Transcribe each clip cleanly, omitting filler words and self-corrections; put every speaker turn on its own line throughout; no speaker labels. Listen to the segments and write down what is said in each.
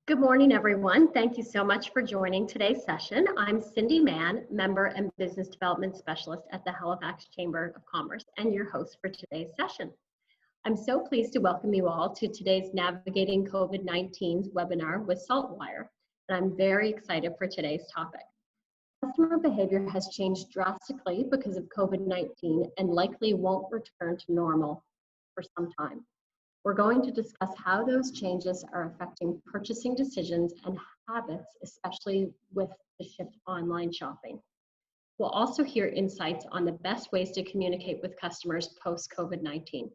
Good morning, everyone. Thank you so much for joining today's session. I'm Cindy Mann, Member and Business Development Specialist at the Halifax Chamber of Commerce and your host for today's session. I'm so pleased to welcome you all to today's Navigating COVID-19's webinar with Saltwire, and I'm very excited for today's topic. Customer behavior has changed drastically because of COVID-19 and likely won't return to normal for some time. We're going to discuss how those changes are affecting purchasing decisions and habits, especially with the shift to online shopping. We'll also hear insights on the best ways to communicate with customers post-COVID-19.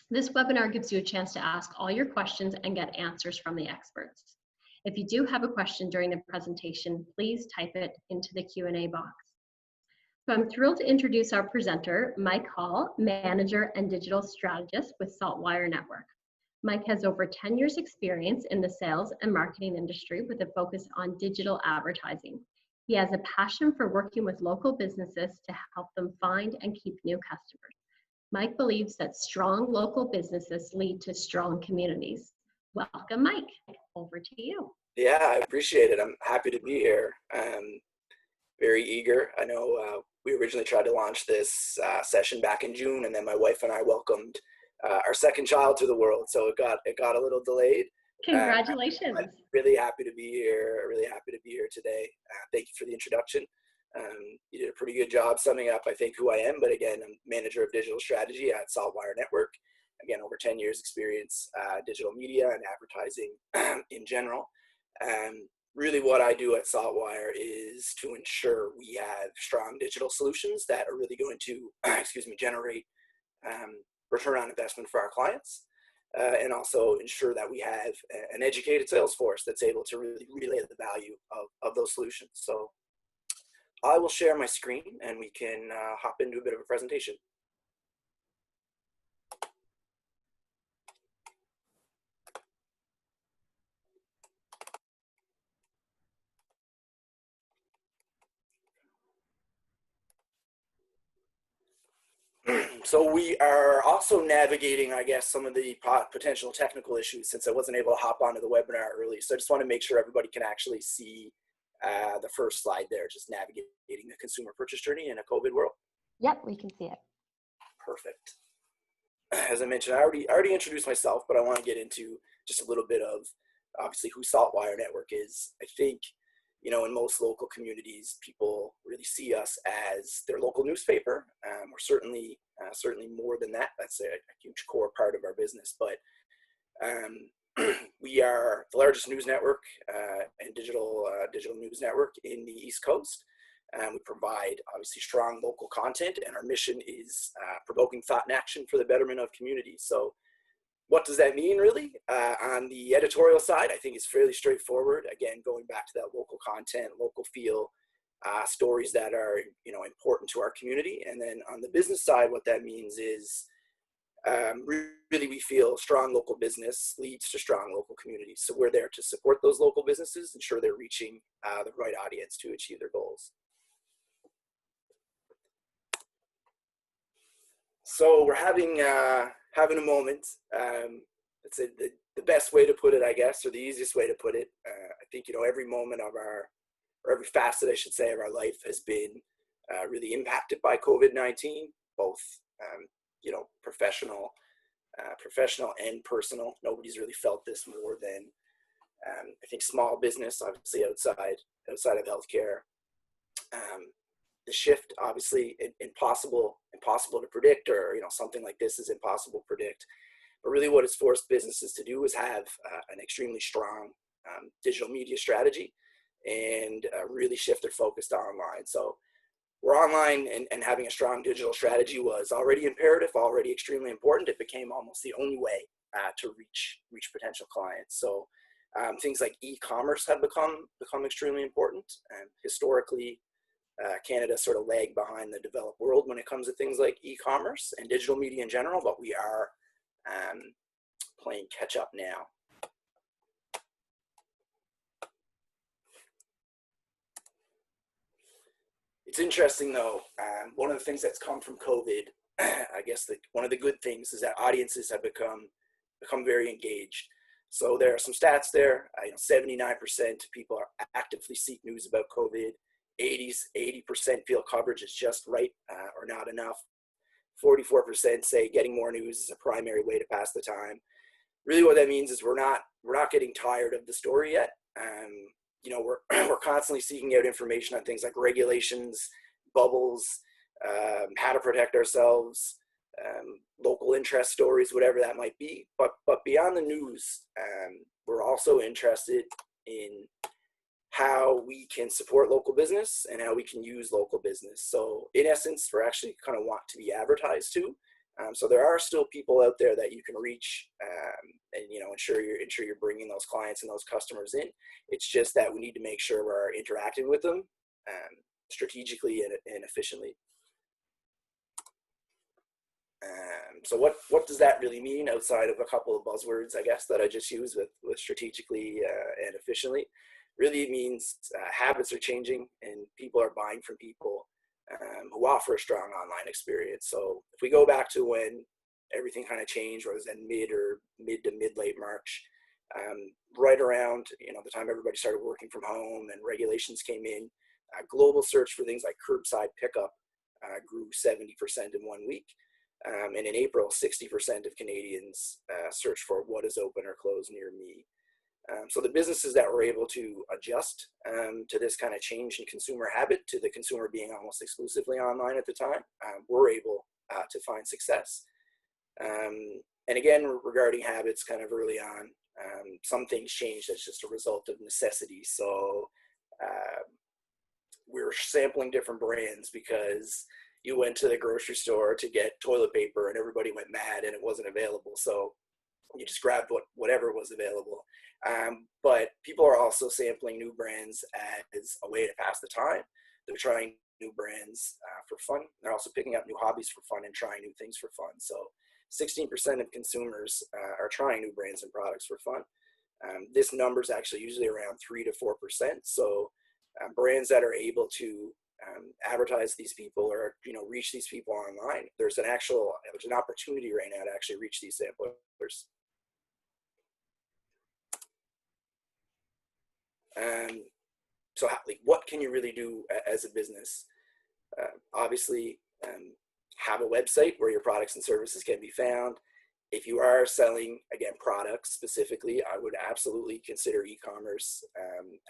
This webinar gives you a chance to ask all your questions and get answers from the experts. If you do have a question during the presentation, please type it into the Q&A box. So I'm thrilled to introduce our presenter, Mike Hall, Manager and Digital Strategist with Saltwire Network. Mike has over 10 years experience in the sales and marketing industry with a focus on digital advertising. He has a passion for working with local businesses to help them find and keep new customers. Mike believes that strong local businesses lead to strong communities. Welcome, Mike. Over to you.
Yeah, I appreciate it. I'm happy to be here. Very eager. I know we originally tried to launch this session back in June, and then my wife and I welcomed our second child to the world, so it got a little delayed.
Congratulations.
I'm really happy to be here. Really happy to be here today. Thank you for the introduction. You did a pretty good job summing up, I think, who I am. But again, I'm manager of digital strategy at Saltwire Network. Again, over 10 years experience, digital media and advertising in general. Really what I do at Saltwire is to ensure we have strong digital solutions that are really going to, generate return on investment for our clients, and also ensure that we have an educated sales force that's able to really relay the value of those solutions. So I will share my screen and we can hop into a bit of a presentation. So we are also navigating, I guess, some of the potential technical issues since I wasn't able to hop onto the webinar early. So I just want to make sure everybody can actually see the first slide there, just navigating the consumer purchase journey in a COVID world.
Yep, we can see it.
Perfect. As I mentioned, I already introduced myself, but I want to get into just a little bit of, obviously, who Saltwire Network is. I think, in most local communities, people really see us as their local newspaper. We're certainly more than that. That's a huge core part of our business. But we are the largest news network and digital news network in the East Coast. We provide, obviously, strong local content, and our mission is provoking thought and action for the betterment of communities. So what does that mean, really? On the editorial side, I think it's fairly straightforward. Again, going back to that local content, local feel, stories that are, important to our community. And then on the business side, what that means is really we feel strong local business leads to strong local communities. So we're there to support those local businesses, ensure they're reaching the right audience to achieve their goals. So we're having a moment. It's the best way to put it, I guess, or the easiest way to put it. I think, every moment of or every facet, I should say, of our life has been really impacted by COVID-19, both, professional and personal. Nobody's really felt this more than, I think, small business, obviously, outside of healthcare. The shift, obviously, impossible to predict, or something like this is impossible to predict. But really, what it's forced businesses to do is have an extremely strong digital media strategy and really shift their focus to online. So we're online, and having a strong digital strategy was already imperative, already extremely important. It became almost the only way to reach potential clients. So things like e-commerce have become extremely important. And historically, Canada sort of lagged behind the developed world when it comes to things like e-commerce and digital media in general, but we are playing catch up now. It's interesting, though, one of the things that's come from COVID, I guess one of the good things is that audiences have become very engaged. So there are some stats there. 79% of people are actively seek news about COVID. 80% feel coverage is just right or not enough. 44% say getting more news is a primary way to pass the time. Really what that means is we're not getting tired of the story yet. We're constantly seeking out information on things like regulations, bubbles, how to protect ourselves, local interest stories, whatever that might be. But beyond the news, we're also interested in how we can support local business and how we can use local business. So in essence, we're actually kind of want to be advertised to. So there are still people out there that you can reach and ensure you're bringing those clients and those customers in. It's just that we need to make sure we're interacting with them strategically and efficiently. So what does that really mean outside of a couple of buzzwords, I guess, that I just used with strategically and efficiently? Really, it means habits are changing and people are buying from people who offer a strong online experience. So if we go back to when everything kind of changed, whether it was in mid to mid-late March, right around the time everybody started working from home and regulations came in, global search for things like curbside pickup grew 70% in 1 week. And in April, 60% of Canadians searched for what is open or closed near me. So the businesses that were able to adjust to this kind of change in consumer habit, to the consumer being almost exclusively online at the time, were able to find success. And again, regarding habits kind of early on, some things changed as just a result of necessity. So we were sampling different brands because you went to the grocery store to get toilet paper and everybody went mad and it wasn't available. So you just grabbed whatever was available. But people are also sampling new brands as a way to pass the time. They're trying new brands for fun. They're also picking up new hobbies for fun and trying new things for fun. So 16% of consumers are trying new brands and products for fun. This number is actually usually around 3 to 4%. So brands that are able to advertise these people or reach these people online, there's an opportunity right now to actually reach these samplers. So what can you really do as a business? Obviously, have a website where your products and services can be found. If you are selling, again, products specifically, I would absolutely consider e-commerce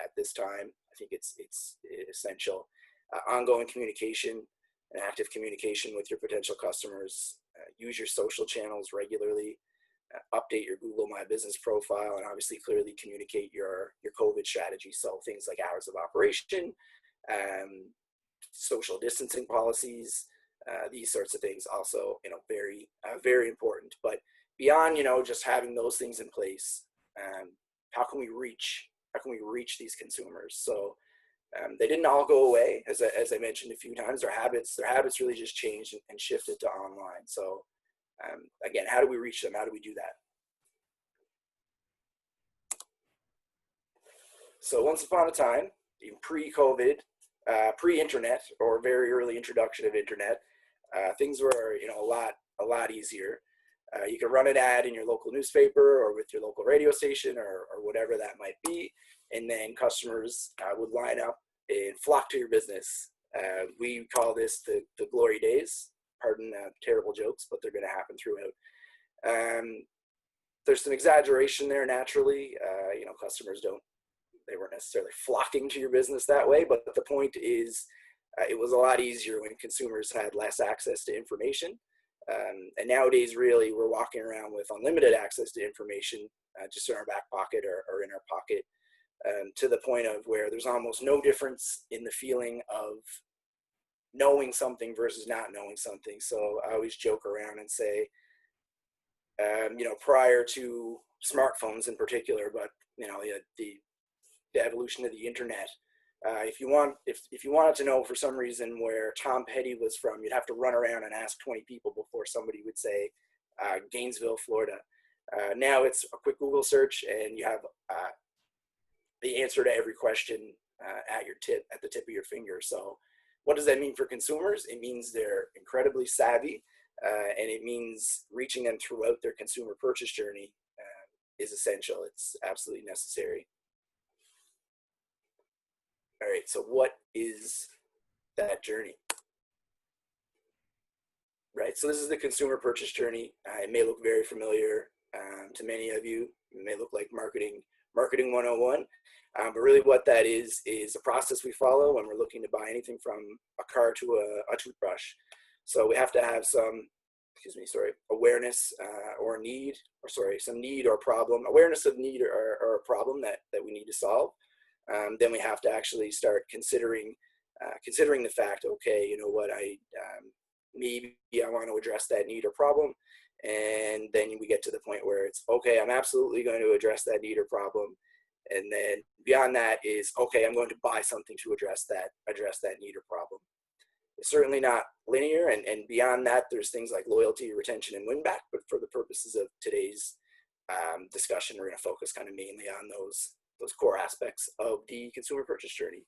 at this time. I think it's essential. Ongoing communication and active communication with your potential customers. Use your social channels regularly. Update your Google My Business profile, and obviously clearly communicate your COVID strategy. So things like hours of operation, social distancing policies, these sorts of things also, very, very important. But beyond, just having those things in place, how can we reach these consumers? So they didn't all go away, as I mentioned a few times. Their habits really just changed and shifted to online. So again, how do we reach them? How do we do that? So once upon a time, in pre-COVID, pre-internet, or very early introduction of internet, things were a lot easier. You could run an ad in your local newspaper or with your local radio station or whatever that might be, and then customers would line up and flock to your business. We call this the glory days. Pardon terrible jokes, but they're going to happen throughout. There's some exaggeration there naturally. Customers they weren't necessarily flocking to your business that way, but the point is it was a lot easier when consumers had less access to information. And nowadays, really, we're walking around with unlimited access to information just in our back pocket or in our pocket, to the point of where there's almost no difference in the feeling of knowing something versus not knowing something. So I always joke around and say, prior to smartphones in particular, but the evolution of the internet, if you wanted to know for some reason where Tom Petty was from, you'd have to run around and ask 20 people before somebody would say Gainesville, Florida. Now it's a quick Google search and you have the answer to every question at the tip of your finger. So what does that mean for consumers? It means they're incredibly savvy, and it means reaching them throughout their consumer purchase journey is essential. It's absolutely necessary. All right, so what is that journey? Right, so this is the consumer purchase journey. It may look very familiar to many of you. It may look like marketing 101, but really what that is a process we follow when we're looking to buy anything from a car to a toothbrush. So we have to have some, awareness or need, some need or problem, awareness of need or a problem that we need to solve. Then we have to actually start considering the fact, okay, you know what, maybe I want to address that need or problem. And then we get to the point where it's, okay, I'm absolutely going to address that need or problem. And then beyond that is, okay, I'm going to buy something to address that need or problem. It's certainly not linear. And beyond that, there's things like loyalty, retention, and win back. But for the purposes of today's discussion, we're going to focus kind of mainly on those core aspects of the consumer purchase journey.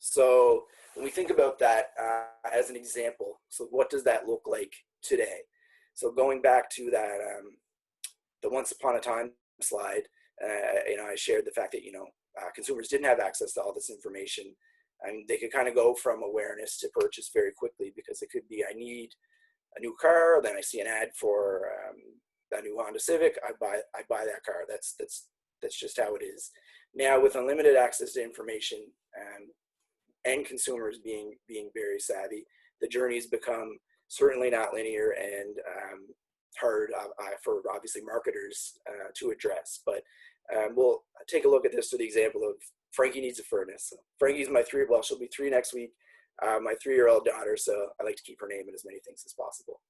So when we think about that as an example, so what does that look like today? So going back to that, the once upon a time slide, I shared the fact that, consumers didn't have access to all this information. And they could kind of go from awareness to purchase very quickly, because it could be, I need a new car, then I see an ad for a new Honda Civic, I buy that car. That's just how it is. Now with unlimited access to information, and consumers being very savvy, the journey's become certainly not linear and hard for obviously marketers to address. But we'll take a look at this through the example of Frankie needs a furnace. So Frankie's she'll be 3 next week, my 3-year-old daughter, so I like to keep her name in as many things as possible.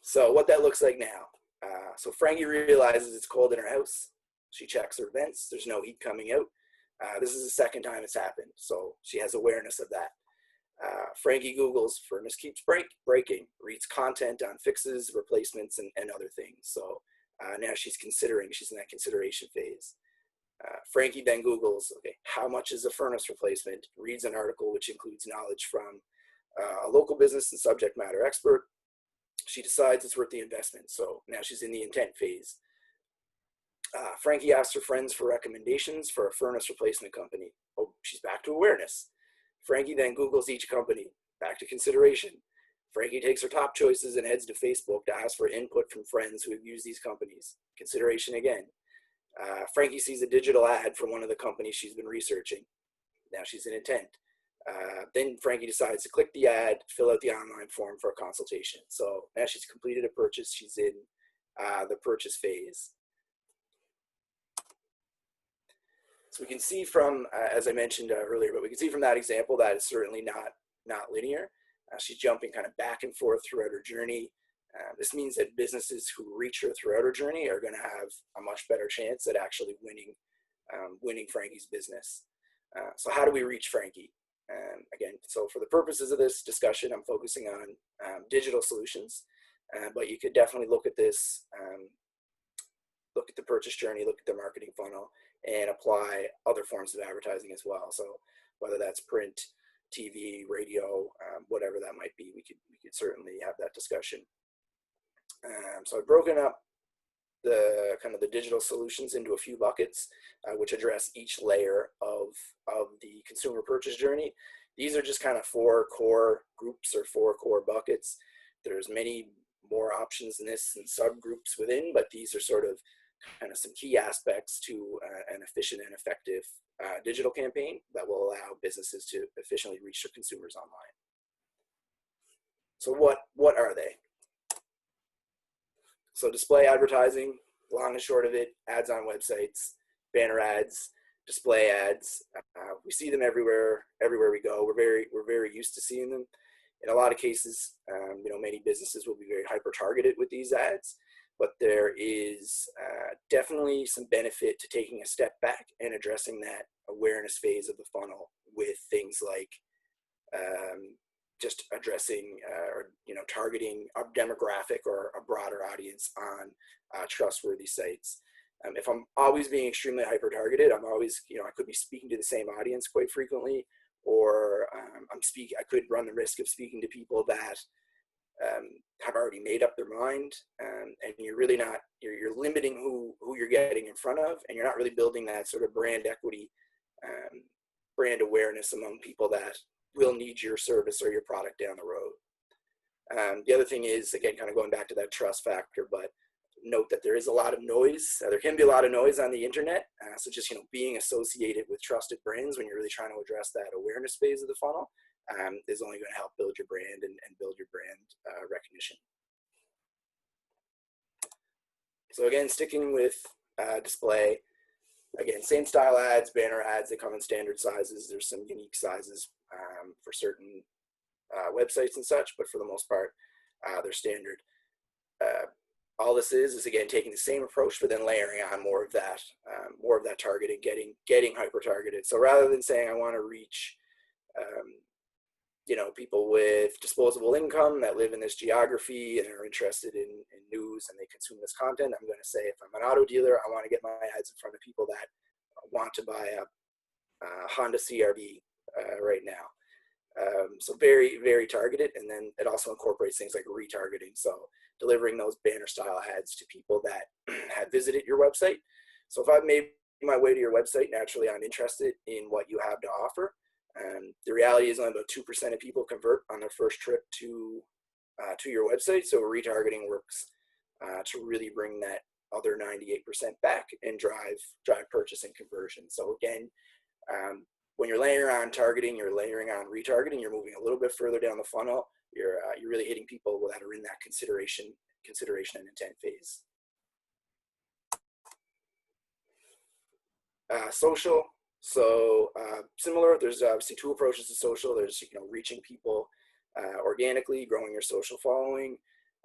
So what that looks like now. So Frankie realizes it's cold in her house. She checks her vents. There's no heat coming out. This is the second time it's happened, so she has awareness of that. Frankie Googles furnace keeps breaking, reads content on fixes, replacements, and other things. So now she's in that consideration phase. Frankie then Googles, okay, how much is a furnace replacement? Reads an article which includes knowledge from a local business and subject matter expert. She decides it's worth the investment. So now she's in the intent phase. Frankie asks her friends for recommendations for a furnace replacement company. Oh, she's back to awareness. Frankie then Googles each company, back to consideration. Frankie takes her top choices and heads to Facebook to ask for input from friends who have used these companies. Consideration again. Frankie sees a digital ad from one of the companies she's been researching. Now she's in intent. Then Frankie decides to click the ad, fill out the online form for a consultation. So now she's completed a purchase. She's in the purchase phase. So we can see from, as I mentioned earlier, but we can see from that example that it's certainly not linear. She's jumping kind of back and forth throughout her journey. This means that businesses who reach her throughout her journey are going to have a much better chance at actually winning Frankie's business. So how do we reach Frankie? Again, so for the purposes of this discussion, I'm focusing on digital solutions, but you could definitely look at this, look at the purchase journey, look at the marketing funnel, and apply other forms of advertising as well. So whether that's print, TV, radio, whatever that might be, we could certainly have that discussion. So I've broken up the kind of the digital solutions into a few buckets, which address each layer of the consumer purchase journey. These are just kind of 4 core groups or 4 core buckets. There's many more options in this and subgroups within, but these are sort of kind of some key aspects to an efficient and effective digital campaign that will allow businesses to efficiently reach their consumers online. So what are they? So display advertising, long and short of it, ads on websites, banner ads, display ads. We see them everywhere we go. We're very used to seeing them. In a lot of cases, many businesses will be very hyper targeted with these ads, but there is definitely some benefit to taking a step back and addressing that awareness phase of the funnel with things like just addressing or targeting a demographic or a broader audience on trustworthy sites. If I'm always being extremely hyper targeted, I'm always, I could be speaking to the same audience quite frequently, or I could run the risk of speaking to people that have already made up their mind, and you're really not, you're limiting who you're getting in front of, and you're not really building that sort of brand equity, brand awareness among people that will need your service or your product down the road. The other thing is, again, kind of going back to that trust factor, but note that there is a lot of noise. There can be a lot of noise on the internet. So just, being associated with trusted brands when you're really trying to address that awareness phase of the funnel is only going to help build your brand and build your brand recognition. So again, sticking with display, again, same style ads, banner ads, they come in standard sizes. There's some unique sizes for certain websites and such, but for the most part, they're standard. All this is again taking the same approach, but then layering on more of that targeting, getting hyper targeted. So rather than saying I want to reach, people with disposable income that live in this geography and are interested in news and they consume this content, I'm going to say if I'm an auto dealer, I want to get my ads in front of people that want to buy a Honda CRV right now. So very, very targeted. And then it also incorporates things like retargeting. So delivering those banner style ads to people that have visited your website. So if I've made my way to your website, naturally I'm interested in what you have to offer. The reality is only about 2% of people convert on their first trip to your website. So retargeting works to really bring that other 98% back and drive purchase and conversion. So again, when you're layering on targeting, you're layering on retargeting, you're moving a little bit further down the funnel. You're really hitting people that are in that consideration and intent phase. Social. So similar, there's obviously two approaches to social. There's reaching people organically, growing your social following.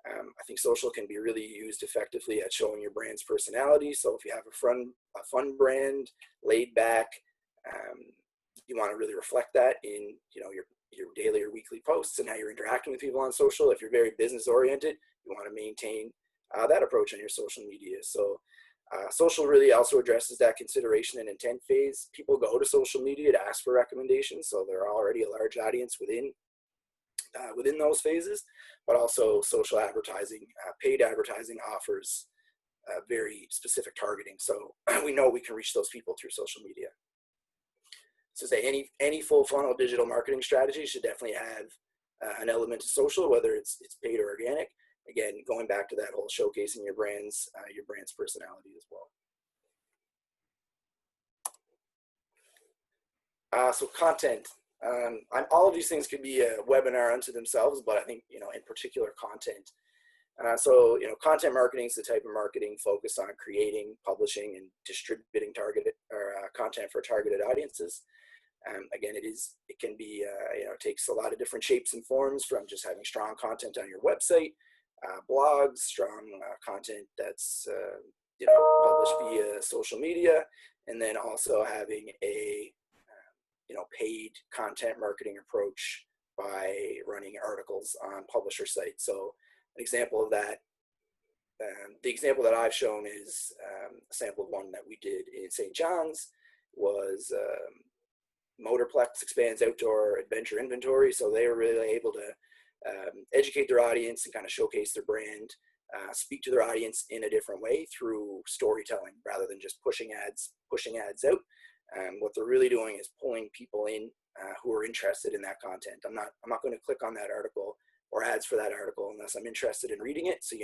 I think social can be really used effectively at showing your brand's personality. So if you have a fun brand, laid back, you want to really reflect that in your daily or weekly posts and how you're interacting with people on social. If you're very business oriented, you want to maintain that approach on your social media. So social really also addresses that consideration and intent phase. People go to social media to ask for recommendations, so there are already a large audience within those phases, but also social advertising, paid advertising offers very specific targeting. So we know we can reach those people through social media. So say any full funnel digital marketing strategy should definitely have an element of social, whether it's paid or organic. Again, going back to that whole showcasing your brand's personality as well. So content. All of these things could be a webinar unto themselves, but I think in particular content. So content marketing is the type of marketing focused on creating, publishing, and distributing targeted content for targeted audiences. Again, it can be it takes a lot of different shapes and forms, from just having strong content on your website, blogs, strong content that's published via social media, and then also having a paid content marketing approach by running articles on publisher sites. So an example of that, the example that I've shown is a sample of one that we did in St. John's was Motorplex expands outdoor adventure inventory. So they were really able to educate their audience and kind of showcase their brand, speak to their audience in a different way through storytelling rather than just pushing ads out. What they're really doing is pulling people in who are interested in that content. I'm not going to click on that article or ads for that article unless I'm interested in reading it. So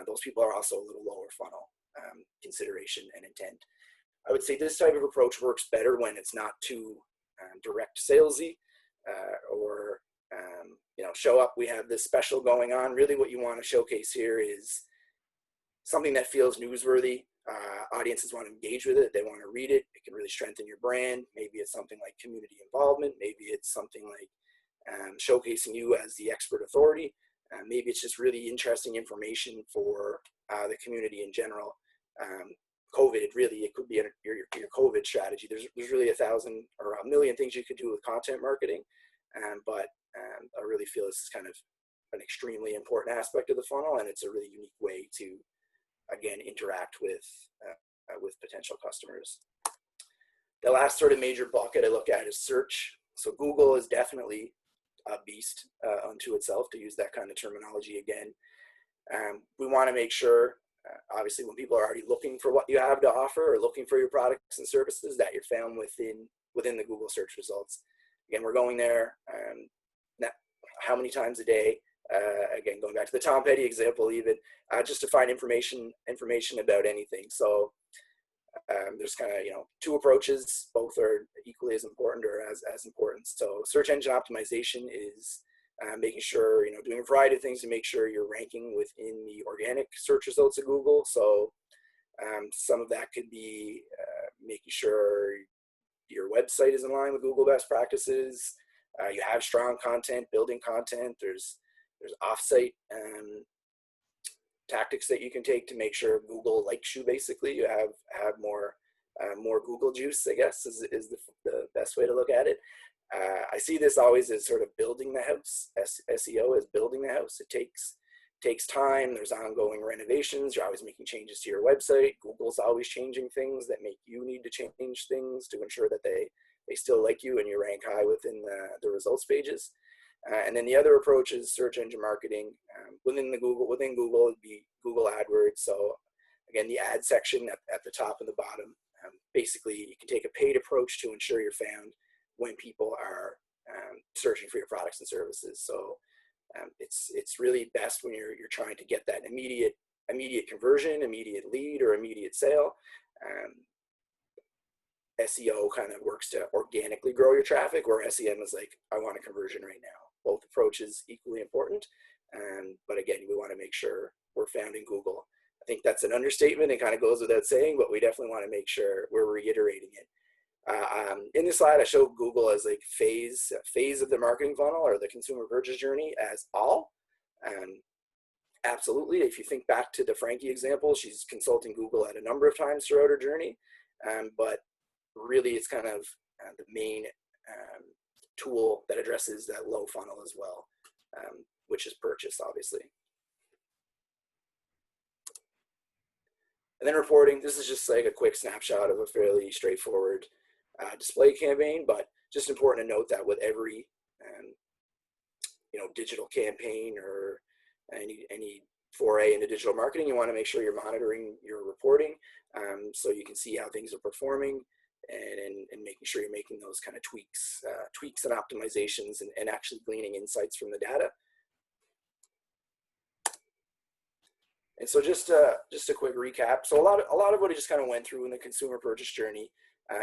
those people are also a little lower funnel consideration and intent. I would say this type of approach works better when it's not too direct salesy or show up, we have this special going on. Really what you want to showcase here is something that feels newsworthy. Audiences want to engage with it. They want to read it. It can really strengthen your brand. Maybe it's something like community involvement. Maybe it's something like showcasing you as the expert authority. Maybe it's just really interesting information for the community in general. COVID, really, it could be your COVID strategy. There's really 1,000 or 1,000,000 things you could do with content marketing, but I really feel this is kind of an extremely important aspect of the funnel, and it's a really unique way to, again, interact with potential customers. The last sort of major bucket I look at is search. So Google is definitely a beast unto itself, to use that kind of terminology again. We want to make sure, obviously, when people are already looking for what you have to offer or looking for your products and services, that you're found within the Google search results. Again, we're going there how many times a day? Again, going back to the Tom Petty example, even just to find information about anything. So there's kind of, two approaches. Both are equally as important or as important. So search engine optimization is making sure, doing a variety of things to make sure you're ranking within the organic search results of Google. So some of that could be making sure your website is in line with Google best practices. You have strong content, building content. There's offsite tactics that you can take to make sure Google likes you. Basically, you have more Google juice, I guess, is the best way to look at it. I see this always as sort of building the house. SEO is building the house. It takes time. There's ongoing renovations. You're always making changes to your website. Google's always changing things that make you need to change things to ensure that they still like you and you rank high within the results pages. And then the other approach is search engine marketing. Within Google, it'd be Google AdWords. So again, the ad section at the top and the bottom. Basically, you can take a paid approach to ensure you're found when people are searching for your products and services. So it's really best when you're trying to get that immediate conversion, immediate lead, or immediate sale. SEO kind of works to organically grow your traffic, where SEM is like, I want a conversion right now. Both approaches equally important, but again, we want to make sure we're found in Google. I think that's an understatement. It kind of goes without saying, but we definitely want to make sure we're reiterating it. In this slide, I show Google as like phase of the marketing funnel or the consumer purchase journey as all. Absolutely. If you think back to the Frankie example, she's consulting Google at a number of times throughout her journey, but really it's kind of the main tool that addresses that low funnel as well, which is purchase, obviously. And then reporting, this is just like a quick snapshot of a fairly straightforward display campaign, but just important to note that with every digital campaign or any foray into digital marketing, you want to make sure you're monitoring your reporting so you can see how things are performing and making sure you're making those kind of tweaks and optimizations and actually gleaning insights from the data. And so just a quick recap. So a lot of what I just kind of went through in the consumer purchase journey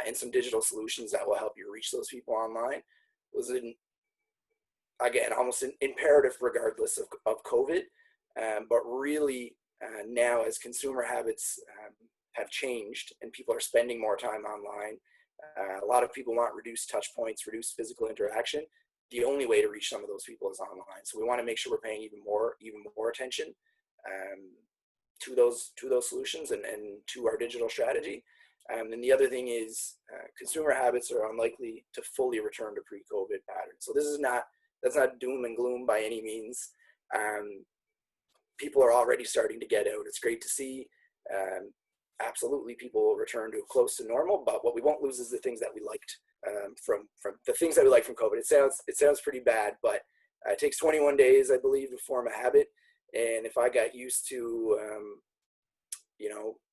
and some digital solutions that will help you reach those people online was again, almost an imperative regardless of COVID, but really now as consumer habits have changed and people are spending more time online, a lot of people want reduced touch points, reduced physical interaction. The only way to reach some of those people is online. So we want to make sure we're paying even more attention to those solutions and to our digital strategy. And the other thing is consumer habits are unlikely to fully return to pre-COVID patterns. So that's not doom and gloom by any means. People are already starting to get out. It's great to see. Absolutely, people will return to close to normal, but what we won't lose is the things that we liked from the things that we liked from COVID. It sounds pretty bad, but it takes 21 days, I believe, to form a habit. And if I got used to,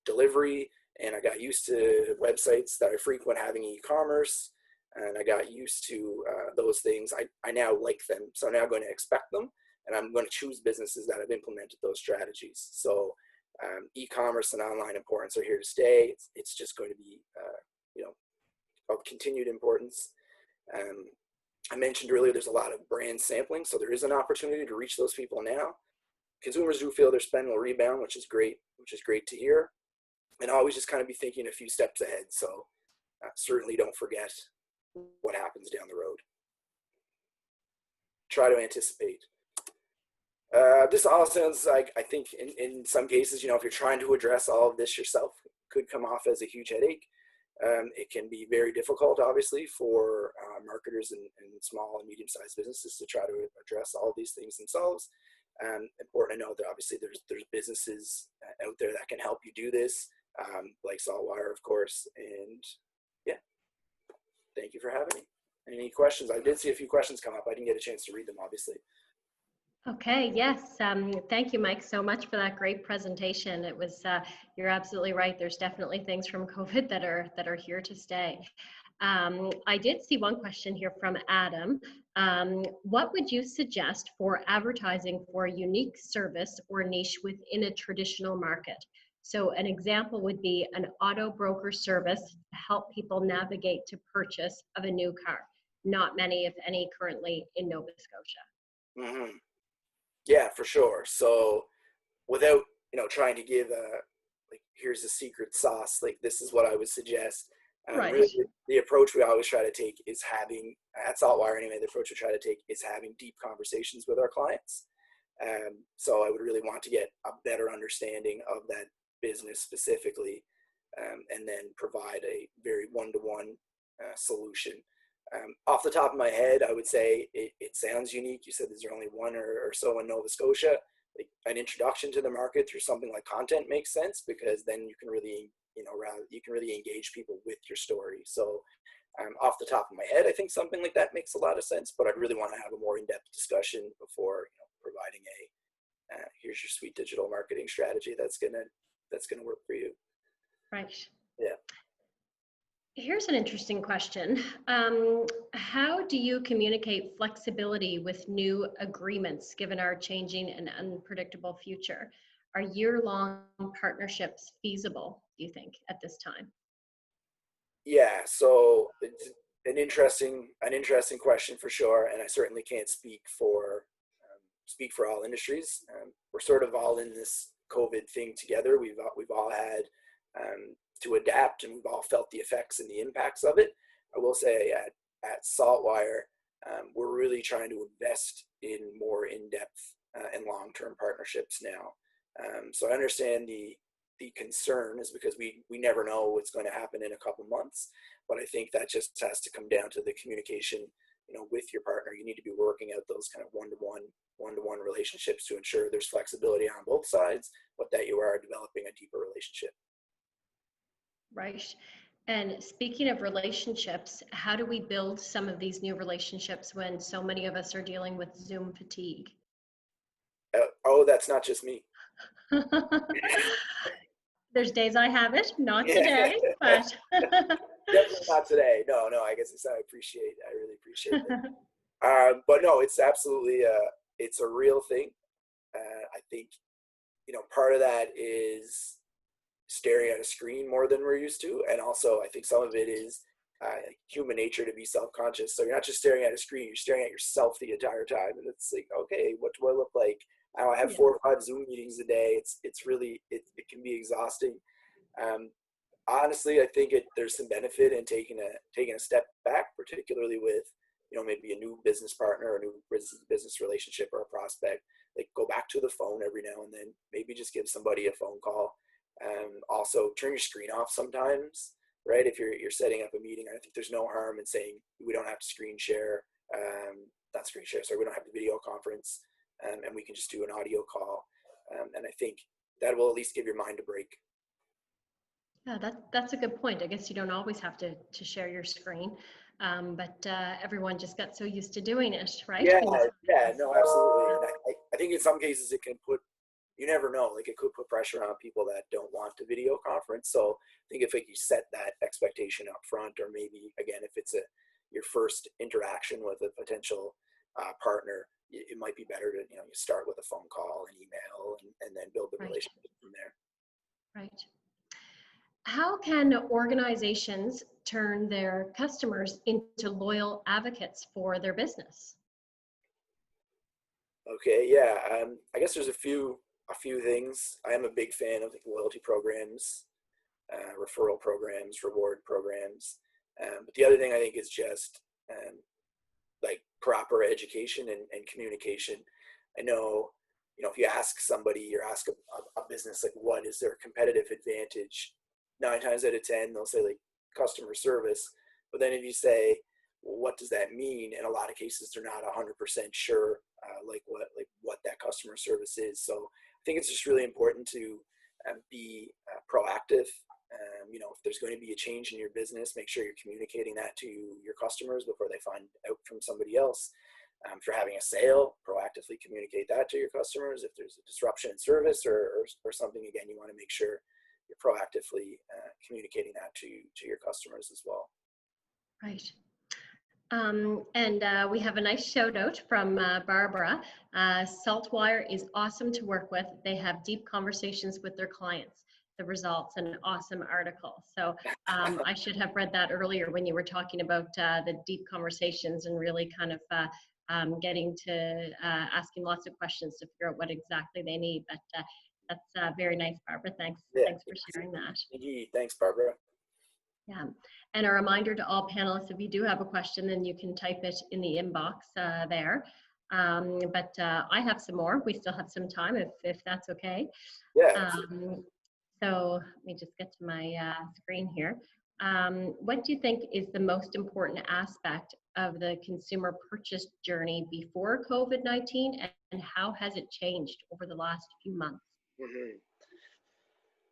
delivery, and I got used to websites that I frequent having e-commerce, and I got used to those things, I now like them. So I'm now going to expect them, and I'm going to choose businesses that have implemented those strategies. So e-commerce and online importance are here to stay. It's just going to be, of continued importance. I mentioned earlier, there's a lot of brand sampling, so there is an opportunity to reach those people now. Consumers do feel their spend will rebound, which is great to hear. And always just kind of be thinking a few steps ahead. So certainly don't forget what happens down the road. Try to anticipate. This all sounds like, I think in some cases, if you're trying to address all of this yourself, it could come off as a huge headache. It can be very difficult, obviously, for marketers and small and medium-sized businesses to try to address all of these things themselves. Important to note that obviously there's businesses out there that can help you do this, like Saltwire, of course. And yeah, thank you for having me. Any questions? I did see a few questions come up. I didn't get a chance to read them, obviously.
Okay, yes. Thank you, Mike, so much for that great presentation. It was, you're absolutely right. There's definitely things from COVID that are here to stay. I did see one question here from Adam. What would you suggest for advertising for a unique service or niche within a traditional market? So an example would be an auto broker service to help people navigate to purchase of a new car. Not many, if any, currently in Nova Scotia.
Mm-hmm. Yeah, for sure. So without, trying to give like, here's the secret sauce, like this is what I would suggest.
Right.
Really, the approach we always try to take is having, at Saltwire anyway, the approach we try to take is having deep conversations with our clients. So I would really want to get a better understanding of that business specifically, and then provide a very one-to-one solution. Off the top of my head, I would say it sounds unique. You said there's only one or so in Nova Scotia. Like an introduction to the market through something like content makes sense, because then you can really, you can really engage people with your story. So off the top of my head, I think something like that makes a lot of sense, but I'd really want to have a more in-depth discussion before providing a here's your sweet digital marketing strategy that's gonna work for you.
Right.
Yeah.
Here's an interesting question. How do you communicate flexibility with new agreements given our changing and unpredictable future? Are year-long partnerships feasible, do you think, at this time?
Yeah, so it's an interesting question for sure, and I certainly can't speak for all industries. We're sort of all in this COVID thing together. We've all had to adapt, and we've all felt the effects and the impacts of it. I will say at Saltwire, we're really trying to invest in more in-depth and long-term partnerships now. So I understand the concern is because we never know what's going to happen in a couple months, but I think that just has to come down to the communication, with your partner. You need to be working out those kind of one-to-one relationships to ensure there's flexibility on both sides, but that you are developing a deeper relationship.
Right. And speaking of relationships, how do we build some of these new relationships when so many of us are dealing with Zoom fatigue?
Oh, that's not just me.
There's days I have it, not today, but
definitely not today. No, I guess I really appreciate it. But no, it's absolutely it's a real thing. I think part of that is staring at a screen more than we're used to, and also I think some of it is human nature to be self-conscious. So you're not just staring at a screen, you're staring at yourself the entire time, and it's like, okay, what do I look like? I have 4 or 5 Zoom meetings a day. It's really it can be exhausting. Honestly, I think there's some benefit in taking a step back, particularly with maybe a new business partner or a new business relationship or a prospect. Like, go back to the phone every now and then. Maybe just give somebody a phone call. Also, turn your screen off sometimes, right? If you're setting up a meeting, I think there's no harm in saying we don't have to screen share, not screen share, sorry, we don't have to video conference, and we can just do an audio call. And I think that will at least give your mind a break.
Yeah, that's a good point. I guess you don't always have to share your screen, but everyone just got so used to doing it, right?
Yeah, no, absolutely. And I think in some cases it can put, you never know, like it could put pressure on people that don't want to video conference. So I think if you set that expectation up front, or maybe again, if it's your first interaction with a potential partner, it might be better to you start with a phone call, an email, and then build the relationship from there.
Right. How can organizations turn their customers into loyal advocates for their business?
Okay, yeah. I guess there's a few things. I am a big fan of loyalty programs, referral programs, reward programs. But the other thing I think is just like proper education and communication. I know, if you ask somebody or ask a business, like, what is their competitive advantage? 9 times out of 10, they'll say like customer service. But then if you say, well, what does that mean? In a lot of cases, they're not 100% sure what that customer service is. So I think it's just really important to be proactive If there's going to be a change in your business, make sure you're communicating that to your customers before they find out from somebody else. If you're having a sale, proactively communicate that to your customers. If there's a disruption in service or something, again, you want to make sure you're proactively communicating that to your customers as well.
Right. And we have a nice shout out from Barbara. Saltwire is awesome to work with. They have deep conversations with their clients. The results, an awesome article. So I should have read that earlier when you were talking about the deep conversations and really kind of getting to asking lots of questions to figure out what exactly they need. But that's very nice, Barbara. Thanks.
Yeah,
thanks for sharing that.
Indeed. Thanks, Barbara.
Yeah, and a reminder to all panelists, if you do have a question, then you can type it in the inbox there. But I have some more. We still have some time if that's okay.
Yeah.
So let me just get to my screen here. What do you think is the most important aspect of the consumer purchase journey before COVID-19, and how has it changed over the last few months?
Mm-hmm.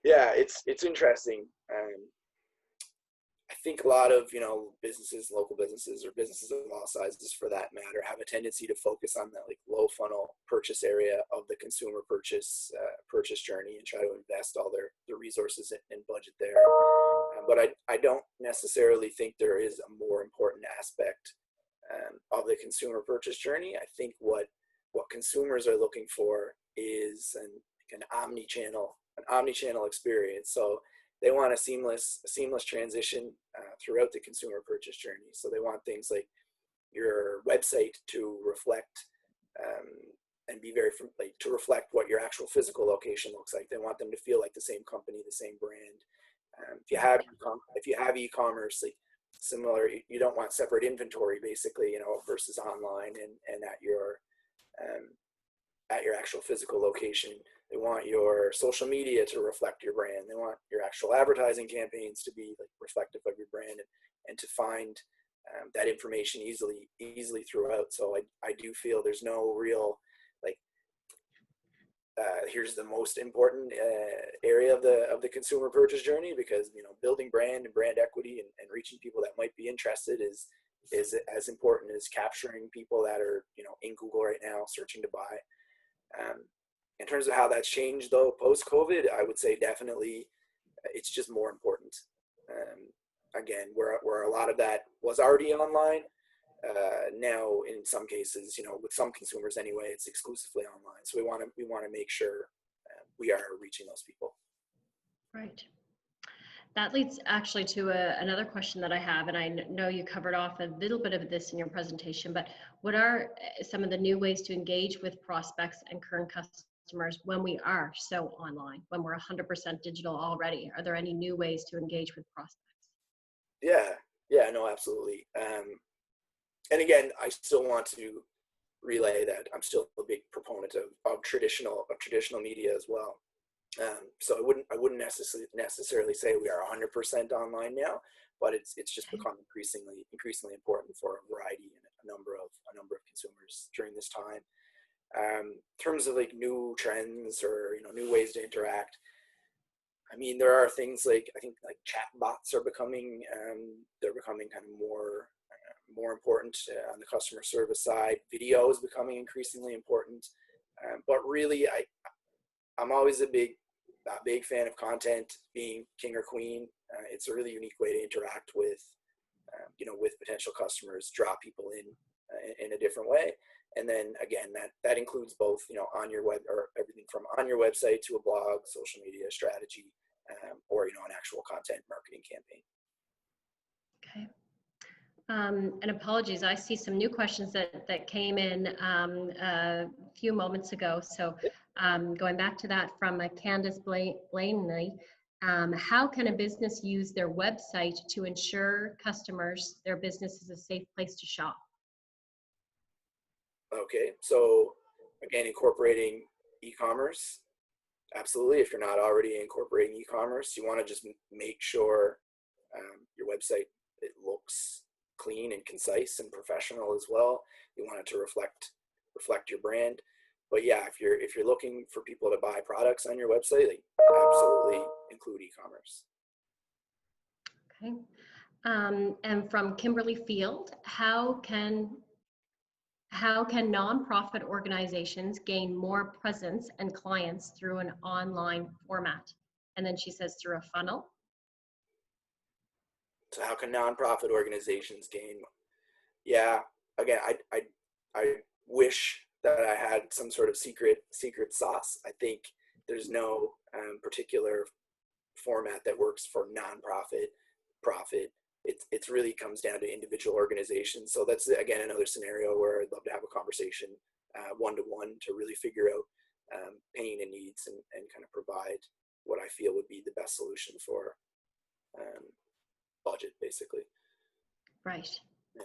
Yeah, it's interesting. I think a lot of businesses, local businesses, or businesses of all sizes for that matter, have a tendency to focus on that low funnel purchase area of the consumer purchase journey and try to invest all their resources and budget there. But I don't necessarily think there is a more important aspect of the consumer purchase journey. I think what consumers are looking for is an omni-channel experience. So they want a seamless transition throughout the consumer purchase journey. So they want things like your website to reflect and be to reflect what your actual physical location looks like. They want them to feel like the same company, the same brand. If you have e-commerce, similar, you don't want separate inventory basically, versus online and at your actual physical location. They want your social media to reflect your brand. They want your actual advertising campaigns to be reflective of your brand and to find that information easily throughout. So I do feel there's no real here's the most important area of the consumer purchase journey, because building brand and brand equity and reaching people that might be interested is as important as capturing people that are in Google right now searching to buy. In terms of how that's changed though post-COVID, I would say definitely it's just more important. Again, where a lot of that was already online, now in some cases, with some consumers anyway, it's exclusively online. So we want to make sure we are reaching those people.
Right. That leads actually to another question that I have, and I know you covered off a little bit of this in your presentation, but what are some of the new ways to engage with prospects and current customers when we are so online, when we're 100% digital already? Are there any new ways to engage with prospects?
Yeah, no, absolutely. And again, I still want to relay that I'm still a big proponent of traditional media as well. So I wouldn't necessarily say we are 100% online now, but it's just become increasingly important for a variety and a number of consumers during this time. In terms of new trends or new ways to interact, I mean, there are things I think chat bots are becoming kind of more important on the customer service side. Video is becoming increasingly important, but really I'm always a big fan of content being king or queen. It's a really unique way to interact with potential customers, draw people in a different way. And then again, that includes both, on your web, or everything from on your website to a blog, social media strategy, or, an actual content marketing campaign.
Okay. And apologies, I see some new questions that came in a few moments ago. So going back to that from Candace Blaney, how can a business use their website to ensure customers their business is a safe place to shop?
Okay, so again, incorporating e-commerce. Absolutely. If you're not already incorporating e-commerce, you want to just make sure your website, it looks clean and concise and professional as well. You want it to reflect your brand. But yeah, if you're looking for people to buy products on your website, absolutely include e-commerce.
Okay. And from Kimberly Field, how can nonprofit organizations gain more presence and clients through an online format? And then she says through a funnel.
So how can nonprofit organizations gain? Yeah, again, I wish that I had some sort of secret sauce. I think there's no particular format that works for nonprofit, profit. It really comes down to individual organizations. So that's, again, another scenario where I'd love to have a conversation one-to-one to really figure out pain and needs and kind of provide what I feel would be the best solution for budget, basically.
Right.
Yeah.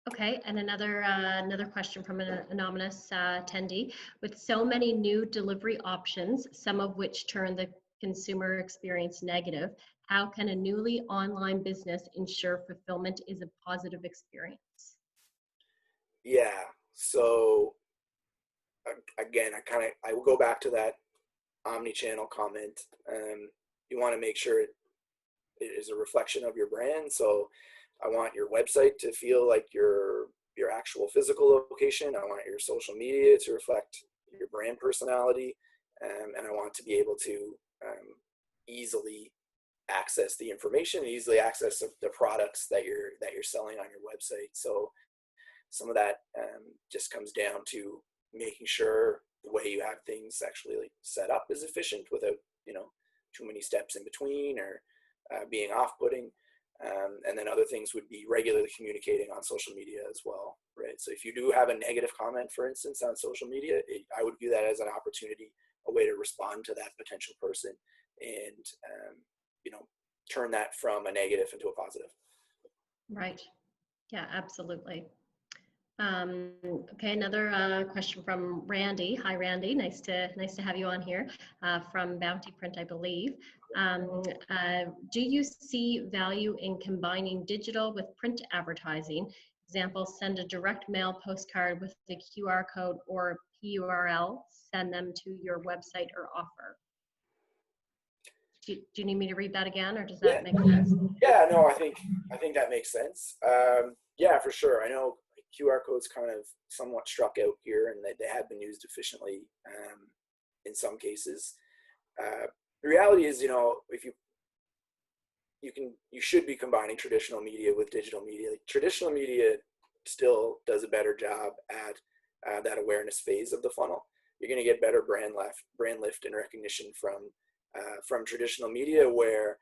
Okay, and another question from an anonymous attendee. With so many new delivery options, some of which turn the consumer experience negative, how can a newly online business ensure fulfillment is a positive experience?
Yeah. So again, I will go back to that omni-channel comment. You want to make sure it is a reflection of your brand. So I want your website to feel like your actual physical location. I want your social media to reflect your brand personality, and I want to be able to easily access the information, easily access the products that you're selling on your website. So some of that just comes down to making sure the way you have things actually like set up is efficient without too many steps in between or being off-putting. And then other things would be regularly communicating on social media as well, right? So if you do have a negative comment, for instance, on social media, I would view that as an opportunity, a way to respond to that potential person and, turn that from a negative into a positive.
Right. Yeah, absolutely. Okay, another question from Randy. Hi, Randy. Nice to have you on here from Bounty Print, I believe. Do you see value in combining digital with print advertising? Example, send a direct mail postcard with the QR code or PURL, send them to your website or offer. Do you need me to read that again, or does that make sense?
Yeah, no, I think that makes sense. Yeah, for sure. I know QR codes kind of somewhat struck out here, and they have been used efficiently in some cases. The reality is, if you should be combining traditional media with digital media. Like, traditional media still does a better job at that awareness phase of the funnel. You're going to get better brand lift and recognition from traditional media, where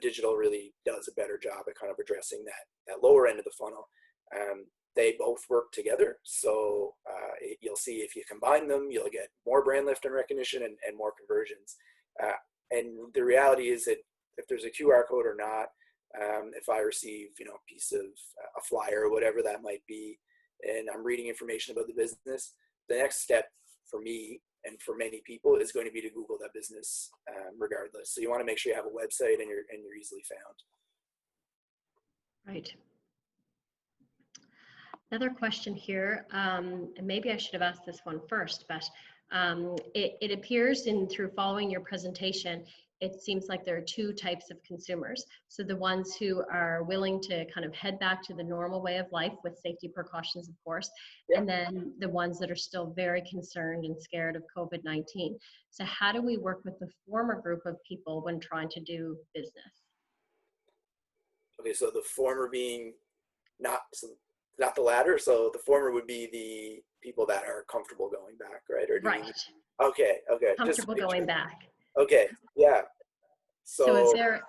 digital really does a better job at kind of addressing that lower end of the funnel. They both work together, so you'll see if you combine them, you'll get more brand lift and recognition and more conversions. And the reality is that if there's a QR code or not, if I receive a piece of a flyer or whatever that might be, and I'm reading information about the business, the next step for me and for many people is going to be to Google that business regardless. So you want to make sure you have a website and you're easily found.
Right. Another question here, and maybe I should have asked this one first, but it appears through following your presentation, it seems like there are two types of consumers. So the ones who are willing to kind of head back to the normal way of life with safety precautions, of course,
Yeah.
and then the ones that are still very concerned and scared of COVID-19. So how do we work with the former group of people when trying to do business?
Okay, so the former being not the latter. So the former would be the people that are comfortable going back, right? Or
Right.
Okay.
Comfortable going back.
Okay, yeah.
So if they're,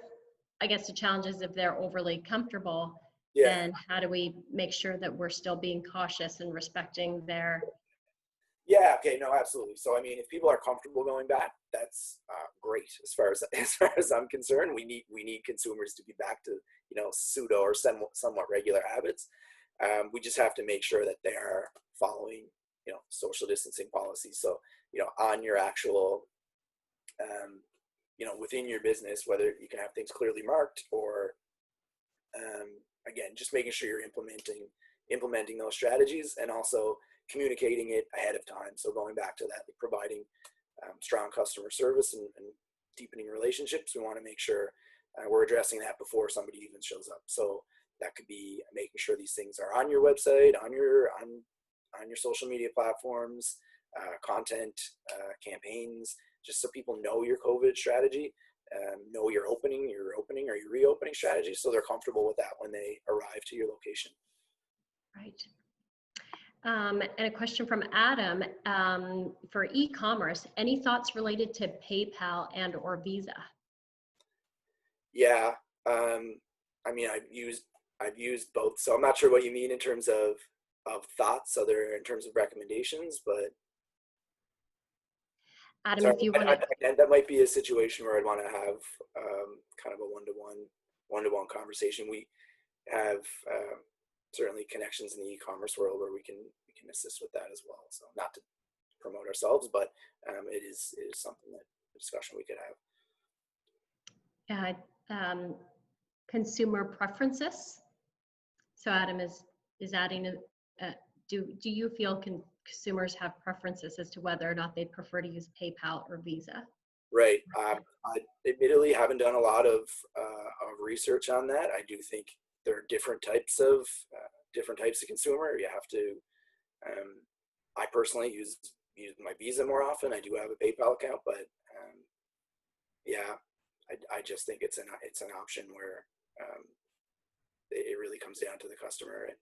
I guess the challenge is if they're overly comfortable, then how do we make sure that we're still being cautious and respecting their...
Yeah, okay, no, absolutely. So I mean, if people are comfortable going back, that's great. As far as I'm concerned, we need consumers to be back to pseudo or somewhat regular habits. We just have to make sure that they are following social distancing policies. So on your actual within your business, whether you can have things clearly marked or again, just making sure you're implementing those strategies and also communicating it ahead of time. So going back to that, like providing strong customer service and deepening relationships, we want to make sure we're addressing that before somebody even shows up. So that could be making sure these things are on your website, on your social media platforms, content, campaigns, just so people know your COVID strategy, know your opening or your reopening strategy, so they're comfortable with that when they arrive to your location.
Right. And a question from Adam, for e-commerce, any thoughts related to PayPal and or Visa?
Yeah, I mean, I've used both, so I'm not sure what you mean in terms of thoughts, other in terms of recommendations, but
Adam,
sorry,
if you want to,
that might be a situation where I'd want to have kind of a one-to-one conversation. We have certainly connections in the e-commerce world where we can assist with that as well. So not to promote ourselves, but it is something that a discussion we could have.
Consumer preferences. So Adam is adding, do you feel consumers have preferences as to whether or not they prefer to use PayPal or Visa?
Right. I admittedly haven't done a lot of research on that. I do think there are different types of consumer. You have to. I personally use my Visa more often. I do have a PayPal account, but yeah, I just think it's an option where it really comes down to the customer. And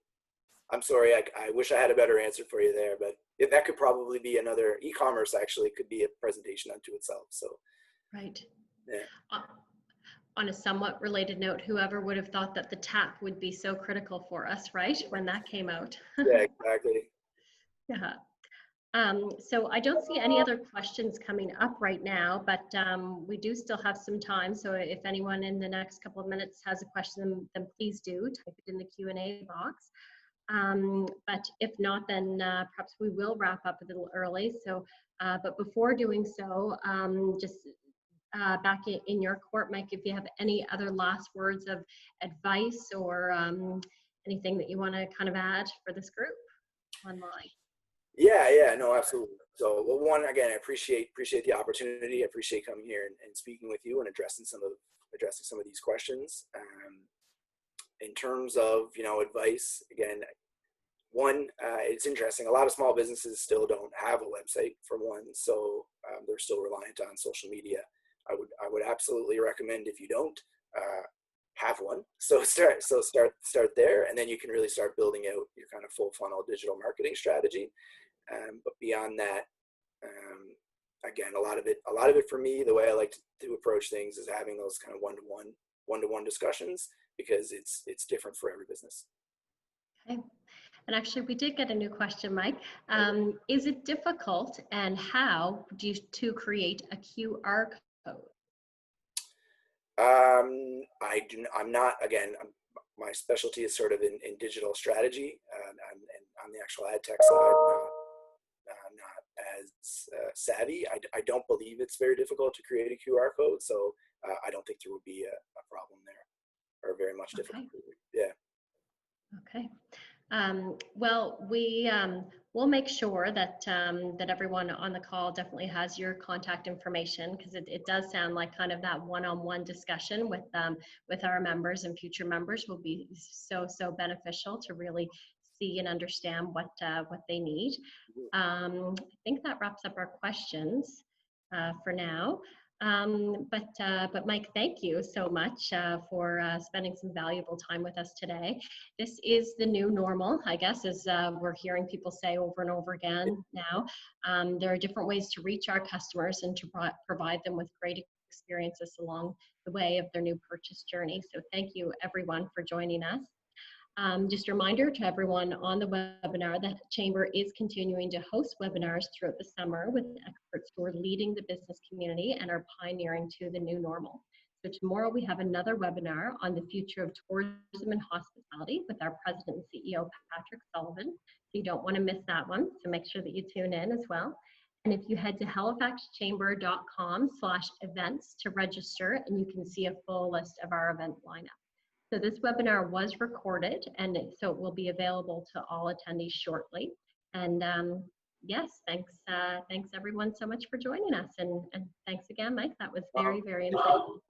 I'm sorry, I wish I had a better answer for you there, but that could probably be another e-commerce. Actually, could be a presentation unto itself. So,
right.
Yeah.
On a somewhat related note, whoever would have thought that the tap would be so critical for us, right? When that came out.
Yeah, exactly.
Yeah. So I don't see any other questions coming up right now, but we do still have some time. So if anyone in the next couple of minutes has a question, then please do type it in the Q&A box. But if not, then perhaps we will wrap up a little early. So, but before doing so, just back in your court, Mike, if you have any other last words of advice or anything that you want to kind of add for this group online.
Yeah, no, absolutely. So, well, one, again, I appreciate the opportunity. I appreciate coming here and speaking with you and addressing some of these questions. In terms of advice, again, one, it's interesting. A lot of small businesses still don't have a website, for one, so they're still reliant on social media. I would absolutely recommend, if you don't have one, so start there, and then you can really start building out your kind of full funnel digital marketing strategy. But beyond that, again, a lot of it for me, the way I like to approach things is having those kind of one-to-one discussions, because it's different for every business.
Okay. And actually, we did get a new question, Mike. Is it difficult, and how do you to create a QR code?
I'm not, again, my specialty is sort of in digital strategy, and on the actual ad tech side, not as savvy. I don't believe it's very difficult to create a QR code, so I don't think there would be a problem there, or very much difficult. Yeah.
Okay. Well, we'll make sure that that everyone on the call definitely has your contact information, because it does sound like kind of that one-on-one discussion with our members and future members will be so beneficial to really see and understand what they need. I think that wraps up our questions for now. But Mike, thank you so much for spending some valuable time with us today. This is the new normal, I guess, as we're hearing people say over and over again now. There are different ways to reach our customers and to provide them with great experiences along the way of their new purchase journey. So thank you, everyone, for joining us. Just a reminder to everyone on the webinar that Chamber is continuing to host webinars throughout the summer with experts who are leading the business community and are pioneering to the new normal. So tomorrow we have another webinar on the future of tourism and hospitality with our President and CEO, Patrick Sullivan. So you don't want to miss that one, so make sure that you tune in as well. And if you head to halifaxchamber.com/events to register, and you can see a full list of our event lineup. So this webinar was recorded, and so it will be available to all attendees shortly. And yes, thanks everyone so much for joining us, and thanks again, Mike. That was very insightful.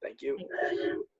Thank you.
Thanks.